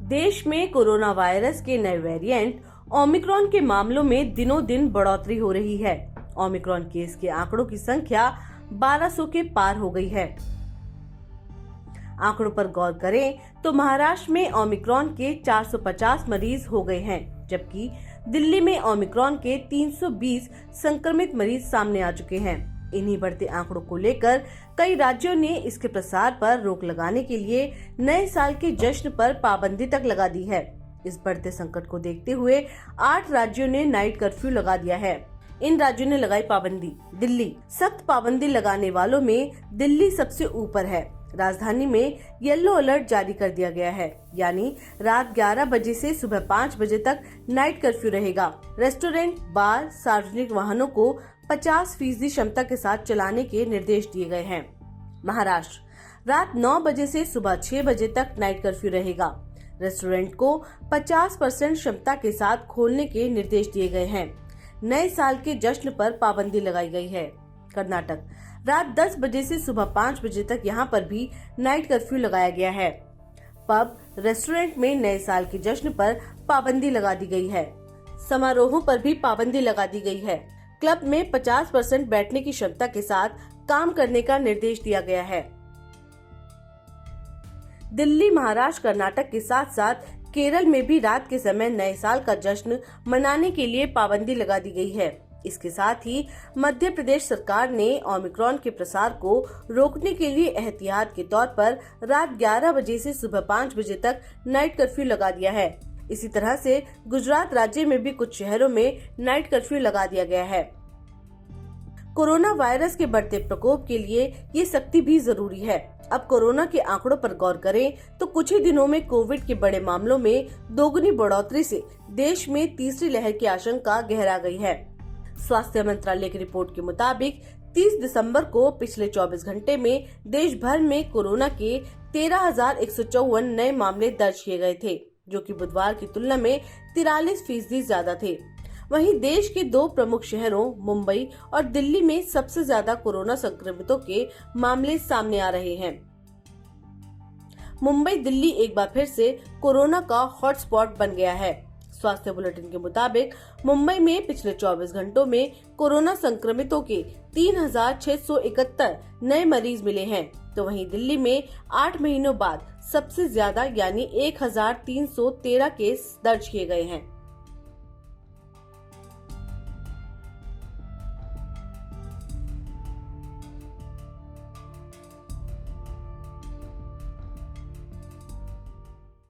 देश में corona virus के नए वेरिएंट ओमिक्रॉन के मामलों में दिनों दिन बढ़ोतरी हो रही है। ओमिक्रॉन केस के आंकड़ों की संख्या 1200 के पार हो गई है। आंकड़ों पर गौर करें तो महाराष्ट्र में ओमिक्रॉन के 450 मरीज हो गए हैं, जबकि दिल्ली में ओमिक्रॉन के 320 संक्रमित मरीज सामने आ चुके हैं। इन्हीं बढ़ते आंकड़ों को लेकर कई राज्यों ने इसके प्रसार पर रोक लगाने के लिए नए साल के जश्न पर पाबंदी तक लगा दी है। इस बढ़ते संकट को देखते हुए 8 राज्यों ने नाइट कर्फ्यू लगा दिया है। इन राज्यों ने लगाई पाबंदी। दिल्ली सख्त पाबंदी लगाने वालों में दिल्ली सबसे ऊपर है। राजधानी में येलो अलर्ट जारी कर दिया गया है, यानी रात 11 बजे से सुबह 5 बजे तक नाइट कर्फ्यू रहेगा। रेस्टोरेंट, बार, सार्वजनिक वाहनों को 50% क्षमता के साथ चलाने के निर्देश दिए गए हैं। महाराष्ट्र रात 9 बजे से सुबह 6 बजे तक नाइट कर्फ्यू रहेगा। रेस्टोरेंट को 50% क्षमता के साथ खोलने के निर्देश दिए गए हैं। नए साल के जश्न पर पाबंदी लगाई गई है। कर्नाटक रात 10 बजे से सुबह 5 बजे तक यहां पर भी नाइट कर्फ्यू लगाया गया है। पब, रेस्टोरेंट में नए साल के जश्न पर पाबंदी लगा दी गई है। समारोहों पर भी पाबंदी लगा दी गई है। क्लब में 50% बैठने की क्षमता के साथ काम करने का निर्देश दिया गया है। दिल्ली, महाराष्ट्र, कर्नाटक के साथ साथ केरल में भी रात के समय नए साल का जश्न मनाने के लिए पाबंदी लगा दी गई है। इसके साथ ही मध्य प्रदेश सरकार ने ओमिक्रॉन के प्रसार को रोकने के लिए एहतियात के तौर पर रात 11 बजे से सुबह 5 बजे तक नाइट कर्फ्यू लगा दिया है। इसी तरह से गुजरात राज्य में भी कुछ शहरों में नाइट कर्फ्यू लगा दिया गया है। कोरोना वायरस के बढ़ते प्रकोप के लिए ये सख्ती भी जरूरी है। अब कोरोना के आंकड़ों पर गौर करें तो कुछ ही दिनों में कोविड के बड़े मामलों में दोगुनी बढ़ोतरी से देश में तीसरी लहर की आशंका गहरा गई है। स्वास्थ्य मंत्रालय की रिपोर्ट के मुताबिक 30 दिसंबर को पिछले 24 घंटे में देश भर में कोरोना के 13,154 नए मामले दर्ज किए गए थे, जो कि बुधवार की तुलना में 43% ज्यादा थे। वहीं देश के 2 प्रमुख शहरों मुंबई और दिल्ली में सबसे ज्यादा कोरोना संक्रमितों के मामले सामने आ रहे हैं। मुंबई, दिल्ली एक बार फिर से कोरोना का हॉटस्पॉट बन गया है। स्वास्थ्य बुलेटिन के मुताबिक मुंबई में पिछले 24 घंटों में कोरोना संक्रमितों के 3,671 नए मरीज मिले हैं, तो वहीं दिल्ली में 8 महीनों बाद सबसे ज्यादा यानी 1,313 केस दर्ज किए गए हैं।